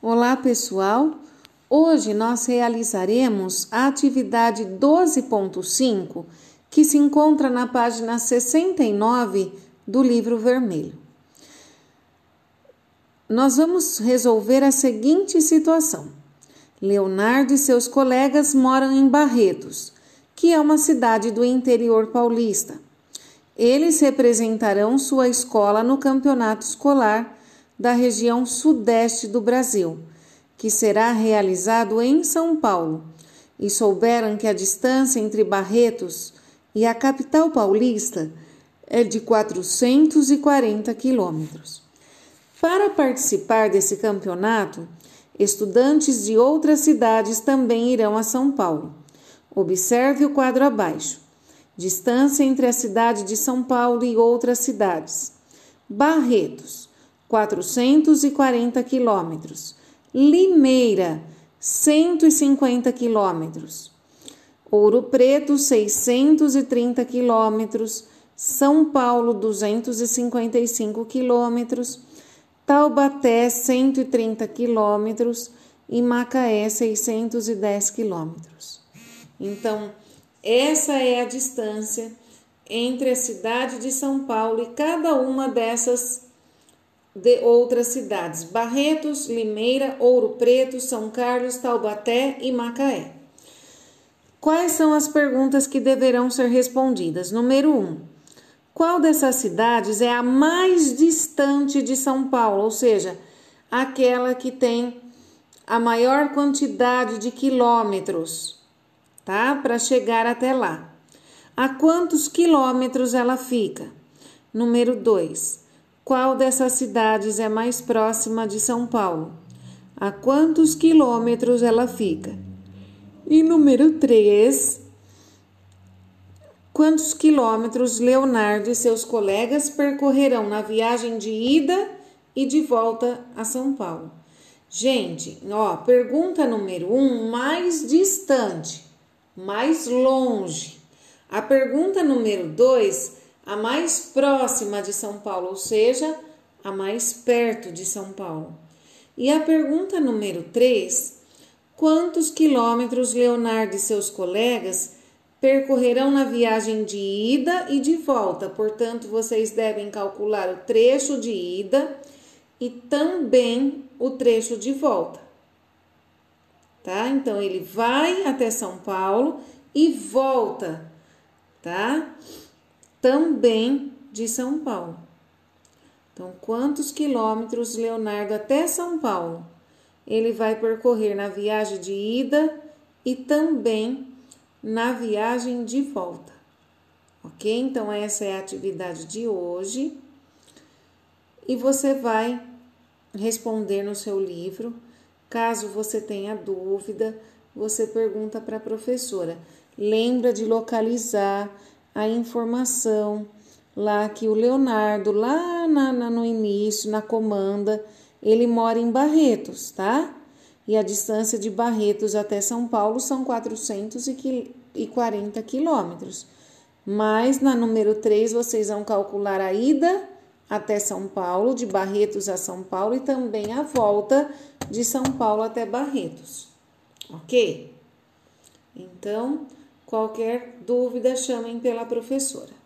Olá, pessoal! Hoje nós realizaremos a atividade 12.5, que se encontra na página 69 do livro vermelho. Nós vamos resolver a seguinte situação. Leonardo e seus colegas moram em Barretos, que é uma cidade do interior paulista. Eles representarão sua escola no campeonato escolar da região sudeste do Brasil, que será realizado em São Paulo, e souberam que a distância entre Barretos e a capital paulista é de 440 quilômetros. Para participar desse campeonato, estudantes de outras cidades também irão a São Paulo. Observe o quadro abaixo. Distância entre a cidade de São Paulo e outras cidades. Barretos, 440 quilômetros. Limeira, 150 quilômetros. Ouro Preto, 630 quilômetros. São Paulo, 255 quilômetros. Taubaté, 130 quilômetros. E Macaé, 610 quilômetros. Então, essa é a distância entre a cidade de São Paulo e cada uma dessas de outras cidades: Barretos, Limeira, Ouro Preto, São Carlos, Taubaté e Macaé. Quais são as perguntas que deverão ser respondidas? Número 1. Qual dessas cidades é a mais distante de São Paulo? Ou seja, aquela que tem a maior quantidade de quilômetros, tá? Para chegar até lá. A quantos quilômetros ela fica? Número 2. Qual dessas cidades é mais próxima de São Paulo? A quantos quilômetros ela fica? E número 3. Quantos quilômetros Leonardo e seus colegas percorrerão na viagem de ida e de volta a São Paulo? Gente, pergunta número 1, mais distante, mais longe. A pergunta número 2, a mais próxima de São Paulo, ou seja, a mais perto de São Paulo. E a pergunta número 3, quantos quilômetros Leonardo e seus colegas percorrerão na viagem de ida e de volta? Portanto, vocês devem calcular o trecho de ida e também o trecho de volta. Tá? Então, ele vai até São Paulo e volta, tá? Também de São Paulo. Então, quantos quilômetros Leonardo até São Paulo ele vai percorrer na viagem de ida e também na viagem de volta? Ok? Então, essa é a atividade de hoje. E você vai responder no seu livro. Caso você tenha dúvida, você pergunta para a professora. Lembra de localizar a informação lá que o Leonardo, lá no início, na comanda, ele mora em Barretos, tá? E a distância de Barretos até São Paulo são 440 quilômetros. Mas na número 3, vocês vão calcular a ida até São Paulo, de Barretos a São Paulo, e também a volta de São Paulo até Barretos. Ok? Então, qualquer dúvida, chamem pela professora.